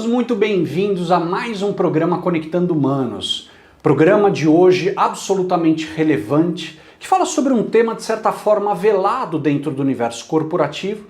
muito bem-vindos a mais um programa Conectando Humanos. Programa de hoje absolutamente relevante, que fala sobre um tema de certa forma velado dentro do universo corporativo,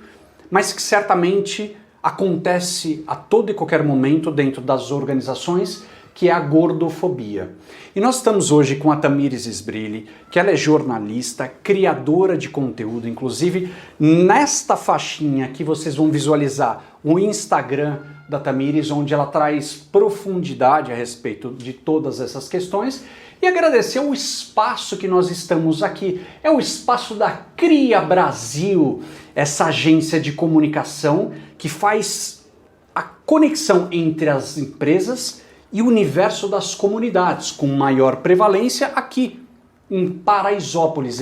mas que certamente acontece a todo e qualquer momento dentro das organizações, que é a gordofobia. E nós estamos hoje com a Tamires Sbrilli, que ela é jornalista, criadora de conteúdo, inclusive nesta faixinha que vocês vão visualizar o Instagram da Tamires, onde ela traz profundidade a respeito de todas essas questões, e agradecer o espaço que nós estamos aqui. É o espaço da Cria Brasil, essa agência de comunicação que faz a conexão entre as empresas e o universo das comunidades, com maior prevalência aqui em Paraisópolis,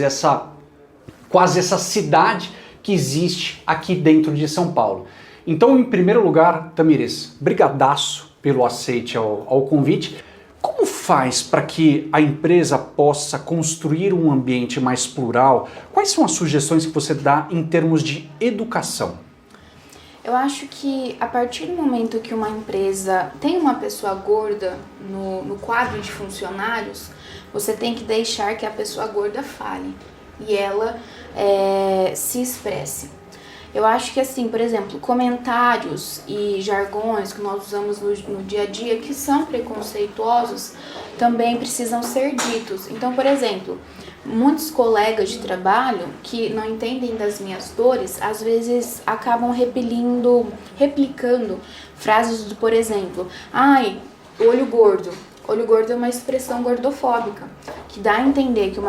quase essa cidade que existe aqui dentro de São Paulo. Então, em primeiro lugar, Tamires, brigadaço pelo aceite ao convite. Como faz para que a empresa possa construir um ambiente mais plural? Quais são as sugestões que você dá em termos de educação? Eu acho que a partir do momento que uma empresa tem uma pessoa gorda no quadro de funcionários, você tem que deixar que a pessoa gorda fale e ela se expresse. Eu acho que assim, por exemplo, comentários e jargões que nós usamos no dia a dia que são preconceituosos também precisam ser ditos. Então, por exemplo, muitos colegas de trabalho que não entendem das minhas dores, às vezes acabam replicando frases do, por exemplo, ai, olho gordo. Olho gordo é uma expressão gordofóbica, que dá a entender que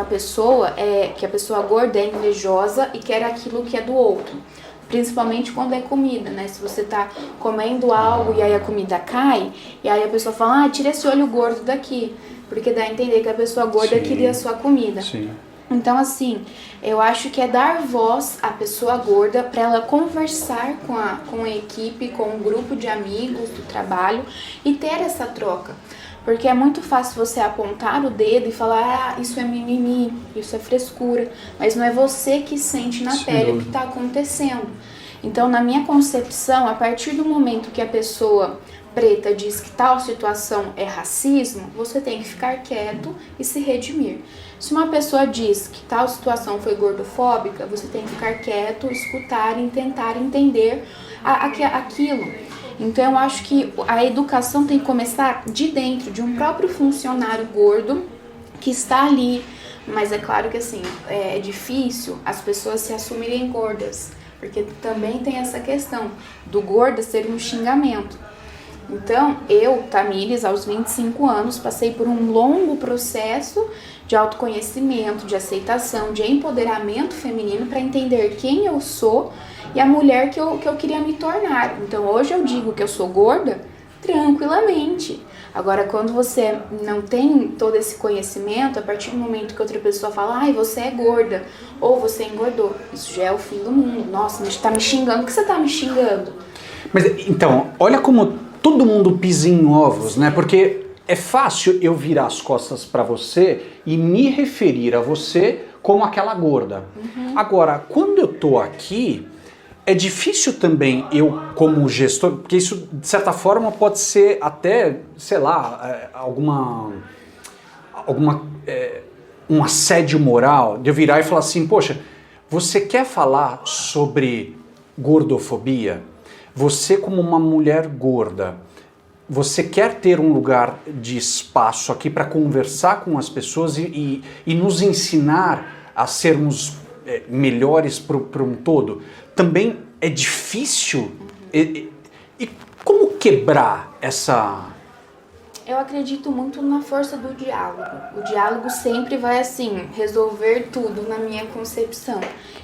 que a pessoa gorda é invejosa e quer aquilo que é do outro. Principalmente quando é comida, né? Se você tá comendo algo e aí a comida cai, e aí a pessoa fala, tira esse olho gordo daqui. Porque dá a entender que a pessoa gorda queria a sua comida. Sim. Então, assim, eu acho que é dar voz à pessoa gorda para ela conversar com a equipe, com um grupo de amigos do trabalho e ter essa troca. Porque é muito fácil você apontar o dedo e falar, isso é mimimi, isso é frescura, mas não é você que sente na pele o que está acontecendo. Então, na minha concepção, a partir do momento que a pessoa preta diz que tal situação é racismo, você tem que ficar quieto e se redimir. Se uma pessoa diz que tal situação foi gordofóbica, você tem que ficar quieto, escutar e tentar entender aquilo. Então, eu acho que a educação tem que começar de dentro, de um próprio funcionário gordo que está ali. Mas é claro que assim, é difícil as pessoas se assumirem gordas, porque também tem essa questão do gorda ser um xingamento. Então, eu, Tamires, aos 25 anos, passei por um longo processo de autoconhecimento, de aceitação, de empoderamento feminino para entender quem eu sou e a mulher que eu queria me tornar. Então, hoje eu digo que eu sou gorda tranquilamente. Agora, quando você não tem todo esse conhecimento, a partir do momento que outra pessoa fala, você é gorda, ou você engordou, isso já é o fim do mundo. Nossa, mas tá me xingando, por que você tá me xingando? Mas, então, olha como todo mundo pisa em ovos, né? Porque é fácil eu virar as costas para você e me referir a você como aquela gorda. Agora, quando eu tô aqui, é difícil também eu, como gestor, porque isso, de certa forma, pode ser até, sei lá, um assédio moral, de eu virar e falar assim, poxa, você quer falar sobre gordofobia? Você, como uma mulher gorda, você quer ter um lugar de espaço aqui para conversar com as pessoas e nos ensinar a sermos melhores para um todo? Também é difícil? E como quebrar essa... Eu acredito muito na força do diálogo. O diálogo sempre vai, assim, resolver tudo na minha concepção.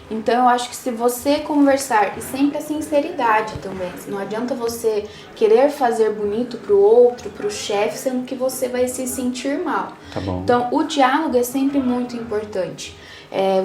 Então, eu acho que se você conversar, e sempre a sinceridade também, não adianta você querer fazer bonito pro outro, pro chefe, sendo que você vai se sentir mal. Tá bom. Então, o diálogo é sempre muito importante.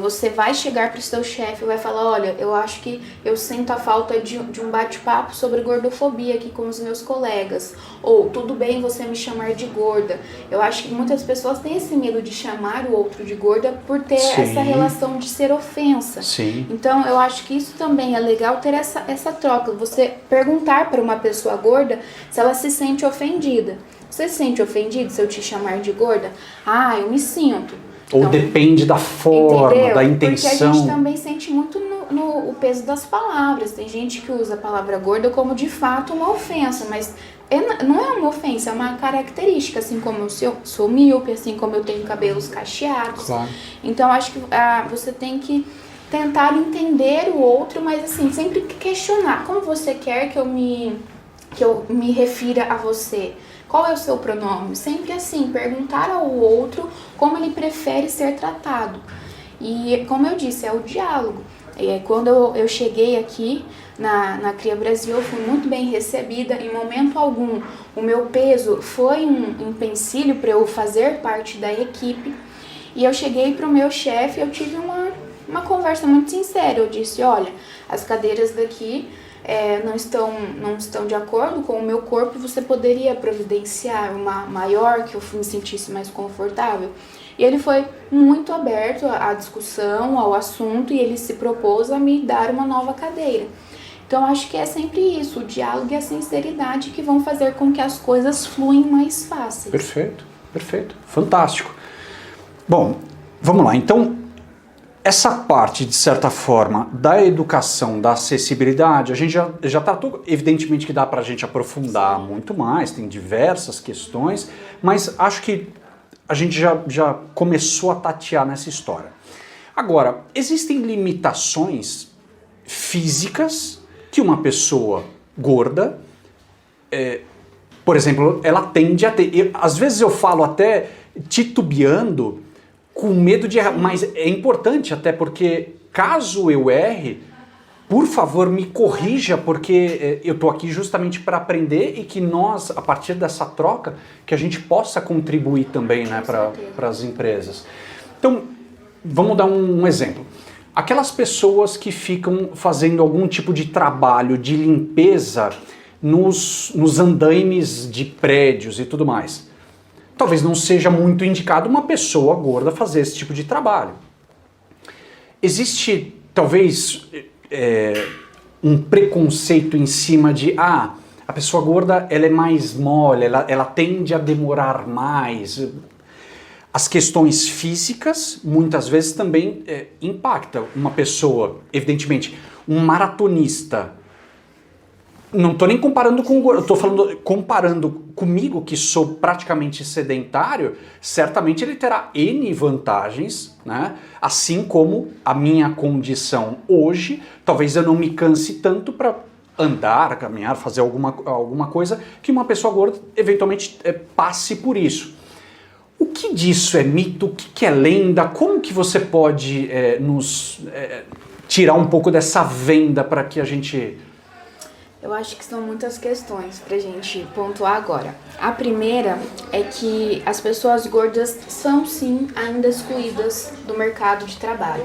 Você vai chegar para o seu chefe e vai falar, olha, eu acho que eu sinto a falta de um bate-papo sobre gordofobia aqui com os meus colegas. Ou, tudo bem você me chamar de gorda. Eu acho que muitas pessoas têm esse medo de chamar o outro de gorda por ter essa relação de ser ofensa. Sim. Então, eu acho que isso também é legal ter essa troca. Você perguntar para uma pessoa gorda se ela se sente ofendida. Você se sente ofendido se eu te chamar de gorda? Ah, eu me sinto. Ou então, depende da forma, entendeu? da intenção. Porque a gente também sente muito no peso das palavras. Tem gente que usa a palavra gorda como de fato uma ofensa, mas não é uma ofensa, é uma característica, assim como eu sou míope, assim como eu tenho cabelos cacheados. Claro. Então acho que você tem que tentar entender o outro, mas assim, sempre questionar como você quer que eu me refira a você. Qual é o seu pronome? Sempre assim, perguntar ao outro como ele prefere ser tratado. E como eu disse, é o diálogo. Quando eu cheguei aqui na Cria Brasil, eu fui muito bem recebida. Em momento algum, o meu peso foi um empecilho para eu fazer parte da equipe. E eu cheguei para o meu chefe, eu tive uma conversa muito sincera. Eu disse, olha, as cadeiras daqui não estão de acordo com o meu corpo, você poderia providenciar uma maior, que eu me sentisse mais confortável? E ele foi muito aberto à discussão, ao assunto, e ele se propôs a me dar uma nova cadeira. Então, acho que é sempre isso, o diálogo e a sinceridade que vão fazer com que as coisas fluem mais fáceis. Perfeito, perfeito, fantástico. Bom, vamos lá, então... Essa parte, de certa forma, da educação, da acessibilidade, a gente já tratou, evidentemente que dá para a gente aprofundar muito mais, tem diversas questões, mas acho que a gente já começou a tatear nessa história. Agora, existem limitações físicas que uma pessoa gorda, por exemplo, ela tende a ter. Às vezes eu falo até titubeando, com medo de errar, mas é importante até porque caso eu erre, por favor me corrija, porque eu tô aqui justamente para aprender e que nós, a partir dessa troca, que a gente possa contribuir também, né, para as empresas. Então, vamos dar um exemplo. Aquelas pessoas que ficam fazendo algum tipo de trabalho de limpeza nos andaimes de prédios e tudo mais. Talvez não seja muito indicado uma pessoa gorda fazer esse tipo de trabalho. Existe, talvez, um preconceito em cima de a pessoa gorda ela é mais mole, ela tende a demorar mais. As questões físicas, muitas vezes, também impactam uma pessoa. Evidentemente, um maratonista... Não estou nem comparando com o gordo, estou comparando comigo, que sou praticamente sedentário, certamente ele terá N vantagens, né? Assim como a minha condição hoje, talvez eu não me canse tanto para andar, caminhar, fazer alguma coisa, que uma pessoa gorda eventualmente passe por isso. O que disso é mito? O que é lenda? Como que você pode nos tirar um pouco dessa venda para que a gente... Eu acho que são muitas questões pra gente pontuar agora. A primeira é que as pessoas gordas são sim ainda excluídas do mercado de trabalho.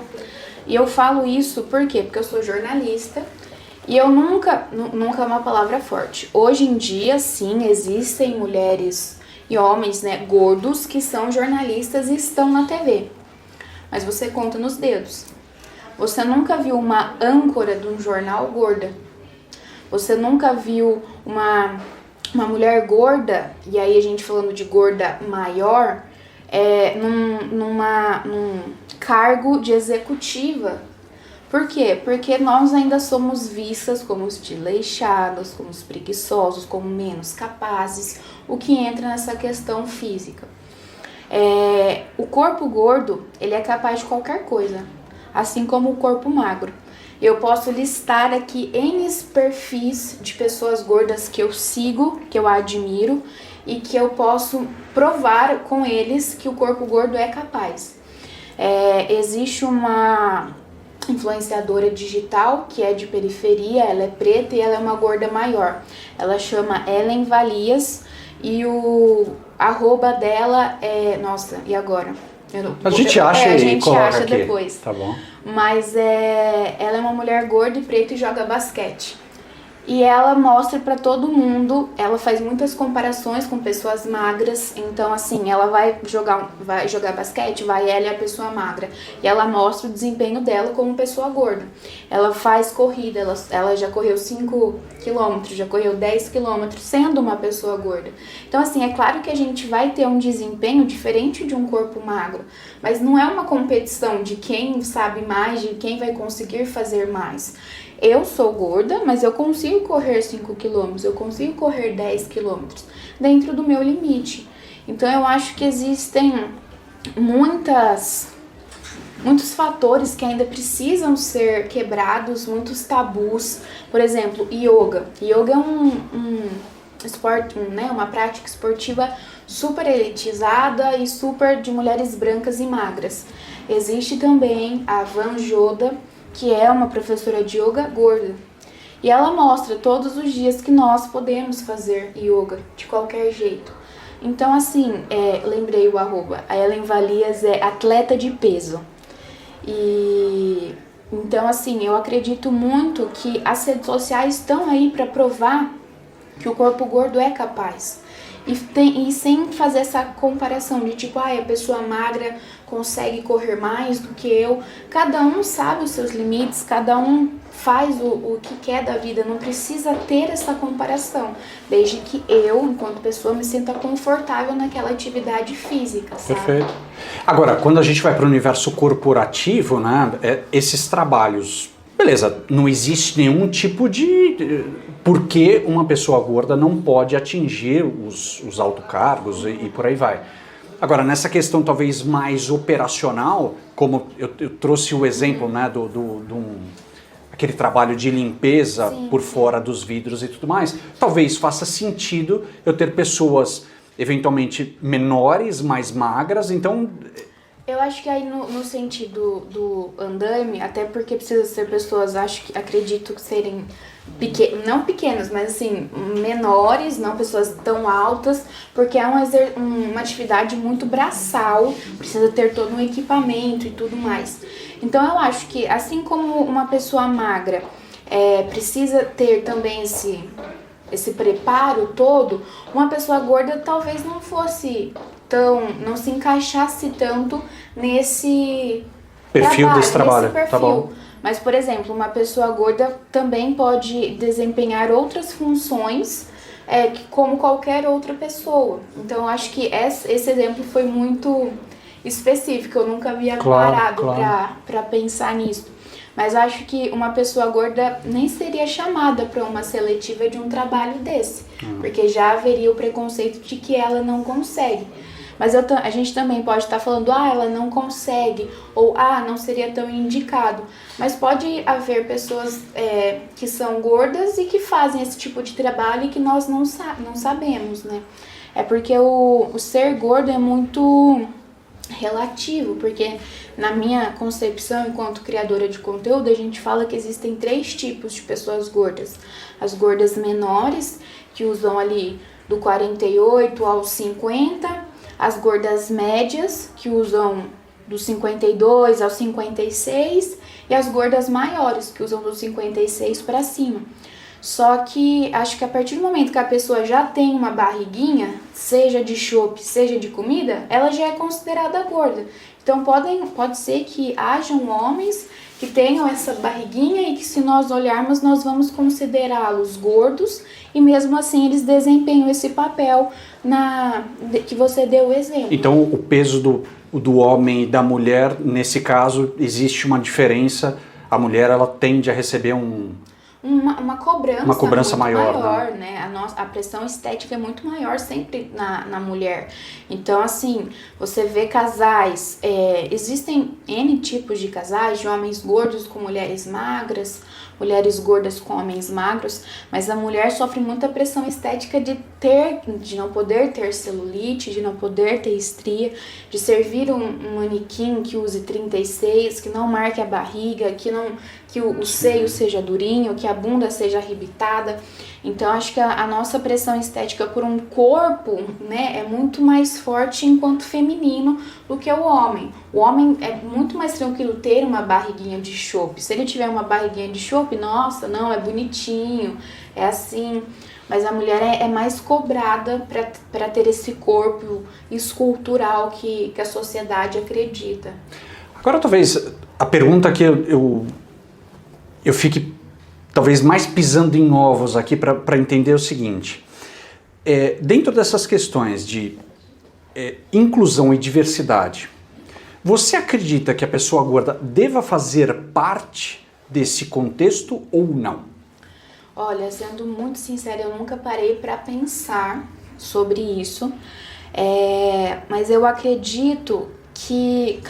E eu falo isso por quê? Porque eu sou jornalista e eu nunca é uma palavra forte. Hoje em dia, sim, existem mulheres e homens, né, gordos que são jornalistas e estão na TV. Mas você conta nos dedos. Você nunca viu uma âncora de um jornal gorda. Você nunca viu uma mulher gorda, e aí a gente falando de gorda maior, num cargo de executiva. Por quê? Porque nós ainda somos vistas como desleixados, como preguiçosos, como menos capazes, o que entra nessa questão física. O corpo gordo, ele é capaz de qualquer coisa, assim como o corpo magro. Eu posso listar aqui N perfis de pessoas gordas que eu sigo, que eu admiro e que eu posso provar com eles que o corpo gordo é capaz. Existe uma influenciadora digital que é de periferia, ela é preta e ela é uma gorda maior. Ela chama Ellen Valias e o arroba dela é... Nossa, e agora? A gente acha a e gente coloca acha aqui. depois. Tá bom. Mas ela é uma mulher gorda e preta e joga basquete. E ela mostra pra todo mundo, ela faz muitas comparações com pessoas magras, então assim, ela vai jogar basquete, vai ela e a pessoa magra, e ela mostra o desempenho dela como pessoa gorda. Ela faz corrida, ela já correu 5 quilômetros, já correu 10 quilômetros sendo uma pessoa gorda. Então assim, é claro que a gente vai ter um desempenho diferente de um corpo magro, mas não é uma competição de quem sabe mais, de quem vai conseguir fazer mais. Eu sou gorda, mas eu consigo correr 5 quilômetros, eu consigo correr 10 quilômetros dentro do meu limite. Então eu acho que existem muitos fatores que ainda precisam ser quebrados, muitos tabus. Por exemplo, yoga. Yoga é um esporte, né, uma prática esportiva super elitizada e super de mulheres brancas e magras. Existe também a Van Joda, que é uma professora de yoga gorda. E ela mostra todos os dias que nós podemos fazer yoga de qualquer jeito. Então, assim, lembrei o arroba. A Ellen Valias é atleta de peso. E então, assim, eu acredito muito que as redes sociais estão aí para provar que o corpo gordo é capaz. E sem fazer essa comparação de tipo, a pessoa magra consegue correr mais do que eu. Cada um sabe os seus limites, cada um faz o que quer da vida, não precisa ter essa comparação, desde que eu, enquanto pessoa, me sinta confortável naquela atividade física, sabe? Perfeito. Agora, quando a gente vai para o universo corporativo, né, esses trabalhos, beleza, não existe nenhum tipo de por que uma pessoa gorda não pode atingir os altos cargos e por aí vai. Agora, nessa questão talvez mais operacional, como eu trouxe o exemplo, né, aquele trabalho de limpeza Sim, por fora dos vidros e tudo mais, talvez faça sentido eu ter pessoas eventualmente menores, mais magras, então... Eu acho que aí no sentido do andaime, até porque precisa ser pessoas, acredito que serem não pequenas, mas assim, menores, não pessoas tão altas, porque é uma atividade muito braçal, precisa ter todo um equipamento e tudo mais. Então eu acho que assim como uma pessoa magra precisa ter também esse preparo todo, uma pessoa gorda talvez não se encaixasse tanto nesse perfil desse trabalho, nesse perfil. Tá bom. Mas, por exemplo, uma pessoa gorda também pode desempenhar outras funções como qualquer outra pessoa. Então, eu acho que esse exemplo foi muito específico. Eu nunca havia parado para pensar nisso. Mas eu acho que uma pessoa gorda nem seria chamada para uma seletiva de um trabalho desse. Porque já haveria o preconceito de que ela não consegue. Mas a gente também pode estar falando, ela não consegue, ou não seria tão indicado. Mas pode haver pessoas que são gordas e que fazem esse tipo de trabalho e que nós não sabemos, né? É porque o ser gordo é muito relativo, porque na minha concepção, enquanto criadora de conteúdo, a gente fala que existem 3 tipos de pessoas gordas. As gordas menores, que usam ali do 48 aos 50, as gordas médias, que usam dos 52 aos 56, e as gordas maiores, que usam dos 56 para cima. Só que acho que a partir do momento que a pessoa já tem uma barriguinha, seja de chope, seja de comida, ela já é considerada gorda. Então pode ser que hajam homens que tenham essa barriguinha e que, se nós olharmos, nós vamos considerá-los gordos, e mesmo assim eles desempenham esse papel que você deu o exemplo. Então o peso do homem e da mulher, nesse caso, existe uma diferença. A mulher, ela tende a receber uma cobrança muito maior, né? A pressão estética é muito maior sempre na mulher. Então, assim, você vê casais, existem N tipos de casais, de homens gordos com mulheres magras, mulheres gordas com homens magros, mas a mulher sofre muita pressão estética de não poder ter celulite, de não poder ter estria, de servir um manequim que use 36, que não marque a barriga, que o seio seja durinho, que a bunda seja arrebitada. Então acho que a nossa pressão estética por um corpo, né, é muito mais forte enquanto feminino do que o homem. O homem é muito mais tranquilo ter uma barriguinha de chope. Se ele tiver uma barriguinha de chope, nossa, não, é bonitinho, é assim. Mas a mulher é mais cobrada para ter esse corpo escultural que a sociedade acredita. Agora talvez a pergunta que eu fique talvez mais pisando em ovos aqui para entender o seguinte. Dentro dessas questões de inclusão e diversidade, você acredita que a pessoa gorda deva fazer parte desse contexto ou não? Olha, sendo muito sincera, eu nunca parei para pensar sobre isso, mas eu acredito que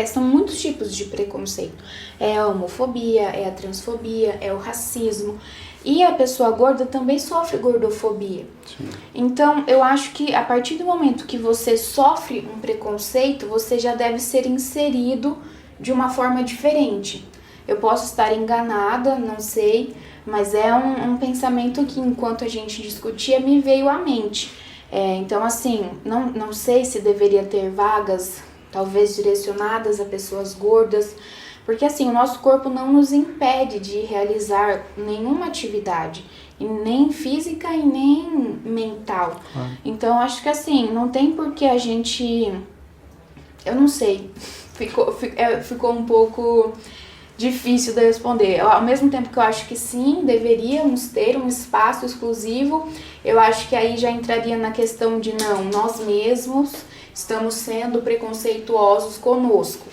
são muitos tipos de preconceito. É a homofobia, é a transfobia, é o racismo. E a pessoa gorda também sofre gordofobia. Sim. Então, eu acho que a partir do momento que você sofre um preconceito, você já deve ser inserido de uma forma diferente. Eu posso estar enganada, não sei, mas é um pensamento que, enquanto a gente discutia, me veio à mente. Então, assim, não sei se deveria ter vagas, talvez direcionadas a pessoas gordas, porque assim, o nosso corpo não nos impede de realizar nenhuma atividade, nem física e nem mental. Então, acho que assim, não tem por que a gente... Eu não sei, ficou um pouco difícil de responder. Ao mesmo tempo que eu acho que sim, deveríamos ter um espaço exclusivo, eu acho que aí já entraria na questão de não, nós mesmos estamos sendo preconceituosos conosco.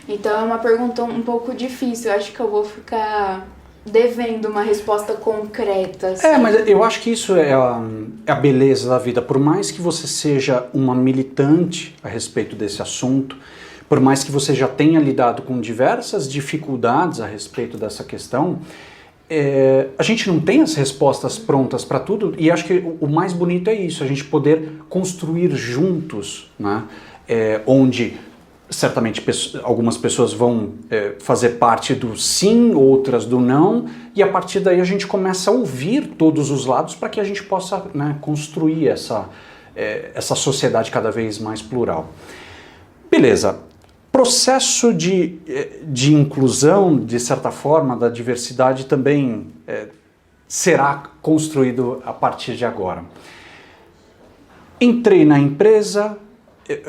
Então é uma pergunta um pouco difícil, eu acho que eu vou ficar devendo uma resposta concreta. Assim. Mas eu acho que isso é a beleza da vida. Por mais que você seja uma militante a respeito desse assunto, por mais que você já tenha lidado com diversas dificuldades a respeito dessa questão, a gente não tem as respostas prontas para tudo, e acho que o mais bonito é isso, a gente poder construir juntos, né? Onde certamente algumas pessoas vão fazer parte do sim, outras do não, e a partir daí a gente começa a ouvir todos os lados para que a gente possa, né, construir essa sociedade cada vez mais plural. Beleza. Processo de inclusão, de certa forma, da diversidade também será construído a partir de agora. Entrei na empresa,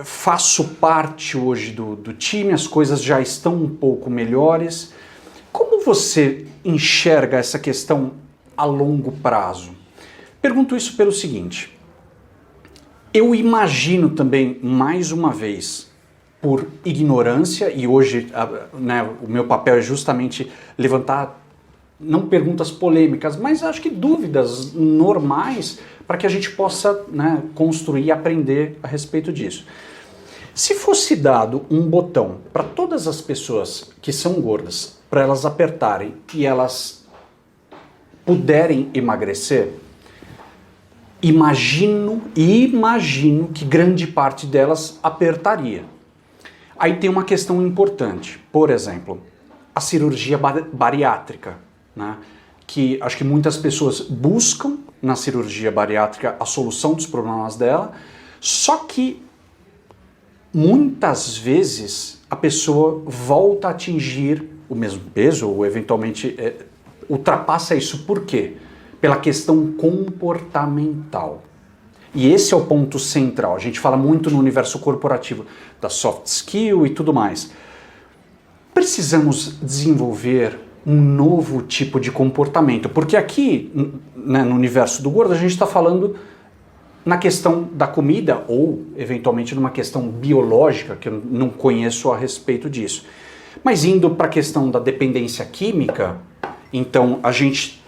faço parte hoje do time, as coisas já estão um pouco melhores. Como você enxerga essa questão a longo prazo? Pergunto isso pelo seguinte. Eu imagino também, mais uma vez, por ignorância, e hoje né, o meu papel é justamente levantar, não perguntas polêmicas, mas acho que dúvidas normais para que a gente possa, né, construir e aprender a respeito disso. Se fosse dado um botão para todas as pessoas que são gordas, para elas apertarem e elas puderem emagrecer, imagino que grande parte delas apertaria. Aí tem uma questão importante, por exemplo, a cirurgia bariátrica, né? Que acho que muitas pessoas buscam na cirurgia bariátrica a solução dos problemas dela, só que muitas vezes a pessoa volta a atingir o mesmo peso ou eventualmente ultrapassa isso. Por quê? Pela questão comportamental. E esse é o ponto central. A gente fala muito no universo corporativo da soft skill e tudo mais. Precisamos desenvolver um novo tipo de comportamento, porque aqui, né, no universo do gordo, a gente está falando na questão da comida ou, eventualmente, numa questão biológica, que eu não conheço a respeito disso. Mas indo para a questão da dependência química, então a gente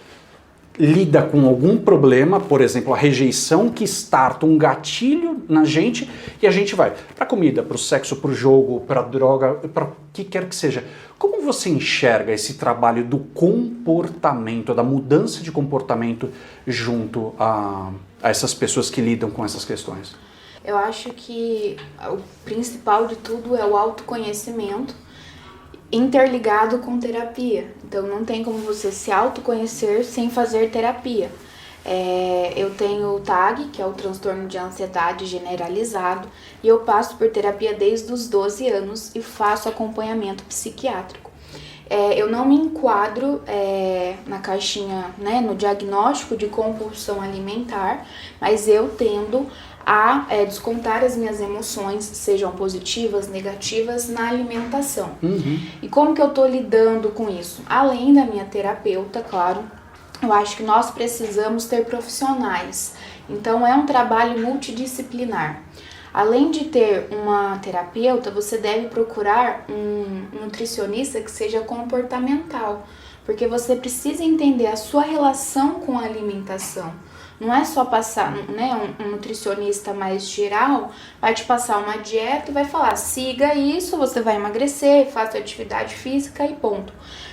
lida com algum problema, por exemplo, a rejeição que starta um gatilho na gente e a gente vai para a comida, para o sexo, para o jogo, para a droga, para o que quer que seja. Como você enxerga esse trabalho do comportamento, da mudança de comportamento junto a essas pessoas que lidam com essas questões? Eu acho que o principal de tudo é o autoconhecimento interligado com terapia. Então não tem como você se autoconhecer sem fazer terapia. Eu tenho o TAG, que é o transtorno de ansiedade generalizado, e eu passo por terapia desde os 12 anos e faço acompanhamento psiquiátrico. Eu não me enquadro na caixinha, né, no diagnóstico de compulsão alimentar, mas eu tendo a descontar as minhas emoções, sejam positivas, negativas, na alimentação. E como que eu tô lidando com isso? Além da minha terapeuta, claro, eu acho que nós precisamos ter profissionais. Então é um trabalho multidisciplinar. Além de ter uma terapeuta, você deve procurar um nutricionista que seja comportamental, porque você precisa entender a sua relação com a alimentação. Não é só passar, né, um nutricionista mais geral vai te passar uma dieta e vai falar, siga isso, você vai emagrecer, faça atividade física e ponto.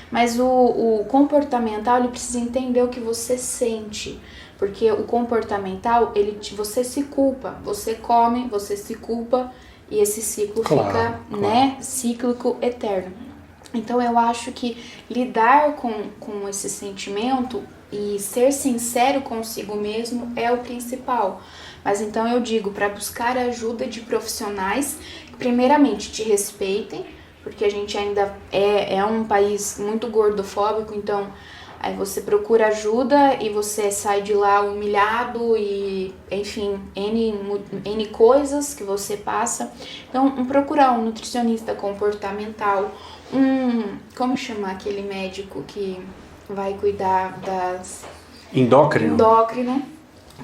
Mas o comportamental, ele precisa entender o que você sente. Porque o comportamental, você se culpa, você come, você se culpa e esse ciclo fica, né, cíclico eterno. Então eu acho que lidar com esse sentimento e ser sincero consigo mesmo é o principal. Mas então eu digo para buscar ajuda de profissionais que primeiramente te respeitem, porque a gente ainda é um país muito gordofóbico, então aí você procura ajuda e você sai de lá humilhado e, enfim, N coisas que você passa. Então, procurar um nutricionista comportamental, como chama aquele médico que vai cuidar das... Endócrino.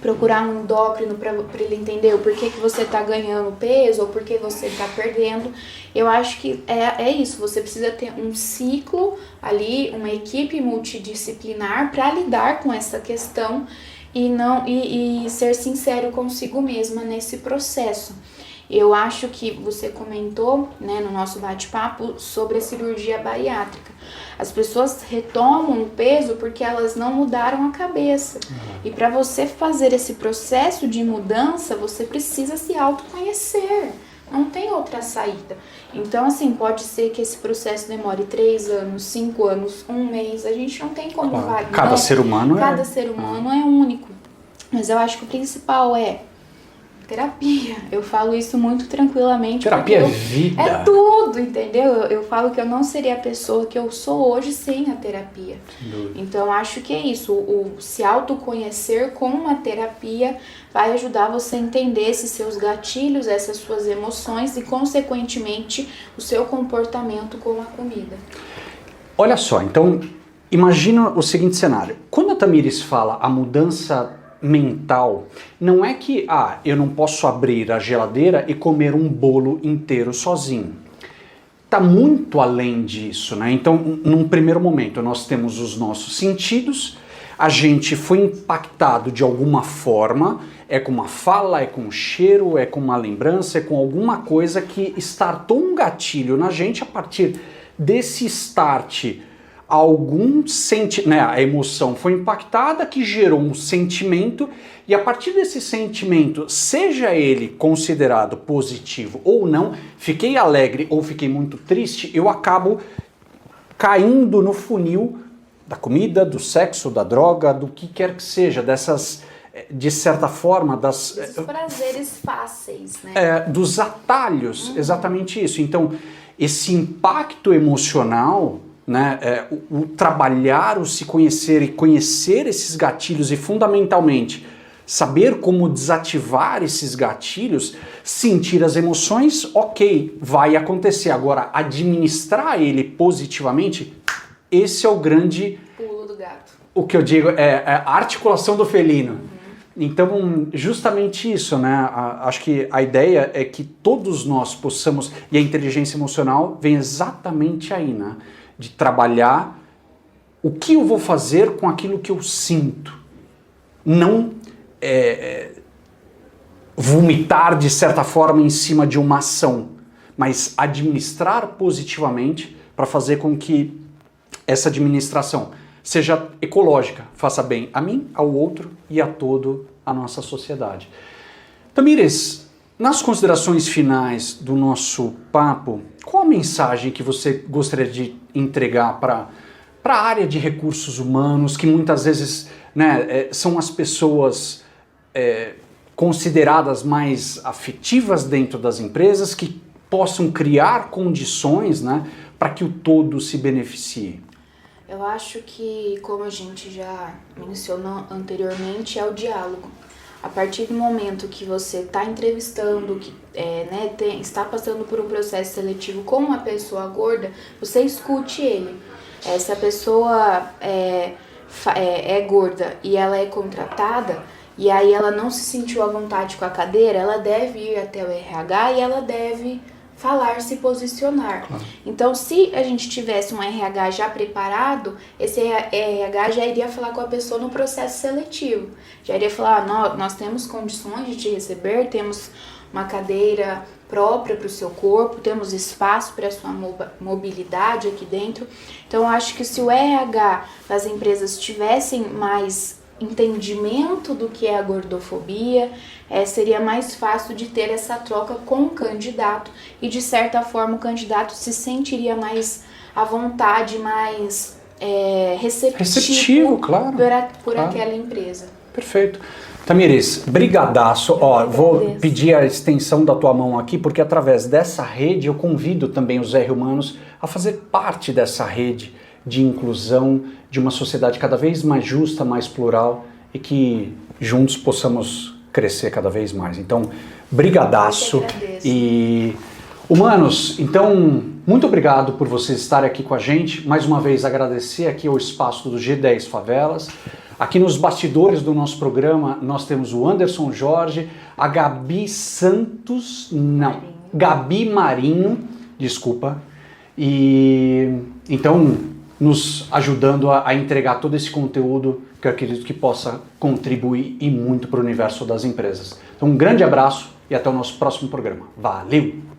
Procurar um endócrino para ele entender o porquê que você está ganhando peso ou porquê você está perdendo. Eu acho que é isso, você precisa ter um ciclo ali, uma equipe multidisciplinar para lidar com essa questão e ser sincero consigo mesma nesse processo. Eu acho que você comentou, né, no nosso bate-papo sobre a cirurgia bariátrica. As pessoas retomam o peso porque elas não mudaram a cabeça. E para você fazer esse processo de mudança, você precisa se autoconhecer. Não tem outra saída. Então, assim, pode ser que esse processo demore 3 anos, 5 anos, 1 mês. A gente não tem como validar. Cada ser humano é único. Mas eu acho que o principal é terapia. Eu falo isso muito tranquilamente. Terapia é vida. É tudo, entendeu? Eu falo que eu não seria a pessoa que eu sou hoje sem a terapia. Então, acho que é isso. O se autoconhecer com uma terapia vai ajudar você a entender esses seus gatilhos, essas suas emoções e, consequentemente, o seu comportamento com a comida. Olha só, então, imagina o seguinte cenário. Quando a Tamires fala a mudança mental, não é que eu não posso abrir a geladeira e comer um bolo inteiro sozinho. Tá muito além disso, né? Então, num primeiro momento, nós temos os nossos sentidos, a gente foi impactado de alguma forma, é com uma fala, é com um cheiro, é com uma lembrança, é com alguma coisa que startou um gatilho na gente. A partir desse start, a emoção foi impactada, que gerou um sentimento, e a partir desse sentimento, seja ele considerado positivo ou não, fiquei alegre ou fiquei muito triste, eu acabo caindo no funil da comida, do sexo, da droga, do que quer que seja, dessas, de certa forma, dos prazeres fáceis, né? Dos atalhos, exatamente isso. Então, esse impacto emocional, né, o trabalhar, o se conhecer e conhecer esses gatilhos e, fundamentalmente, saber como desativar esses gatilhos, sentir as emoções, ok, vai acontecer. Agora, administrar ele positivamente, esse é o grande... pulo do gato. O que eu digo é a articulação do felino. Então, justamente isso, né? Acho que a ideia é que todos nós possamos, e a inteligência emocional vem exatamente aí, né? De trabalhar o que eu vou fazer com aquilo que eu sinto. Não vomitar de certa forma em cima de uma ação, mas administrar positivamente para fazer com que essa administração seja ecológica, faça bem a mim, ao outro e a toda a nossa sociedade. Tamires, nas considerações finais do nosso papo, qual a mensagem que você gostaria de entregar para para a área de recursos humanos, que muitas vezes, né, são as pessoas consideradas mais afetivas dentro das empresas, que possam criar condições, né, para que o todo se beneficie? Eu acho que, como a gente já mencionou anteriormente, é o diálogo. A partir do momento que você está entrevistando, que está passando por um processo seletivo com uma pessoa gorda, você escute ele. Se a pessoa é gorda e ela é contratada, e aí ela não se sentiu à vontade com a cadeira, ela deve ir até o RH e ela deve falar, se posicionar. Claro. Então, se a gente tivesse um RH já preparado, esse RH já iria falar com a pessoa no processo seletivo. Já iria falar, nós temos condições de te receber, temos uma cadeira própria para o seu corpo, temos espaço para a sua mobilidade aqui dentro. Então, eu acho que se o RH das empresas tivessem mais entendimento do que é a gordofobia, seria mais fácil de ter essa troca com o candidato e, de certa forma, o candidato se sentiria mais à vontade, mais receptivo claro, por aquela empresa. Perfeito. Tamires, brigadaço. Vou pedir a extensão da tua mão aqui, porque através dessa rede eu convido também os R-Humanos a fazer parte dessa rede de inclusão, de uma sociedade cada vez mais justa, mais plural e que juntos possamos crescer cada vez mais. Então, brigadaço. E humanos, então, muito obrigado por vocês estarem aqui com a gente. Mais uma vez agradecer aqui ao espaço do G10 Favelas. Aqui nos bastidores do nosso programa nós temos o Anderson Jorge, a Gabi Marinho, desculpa. E então nos ajudando a entregar todo esse conteúdo que eu acredito que possa contribuir e muito para o universo das empresas. Então um grande abraço e até o nosso próximo programa. Valeu!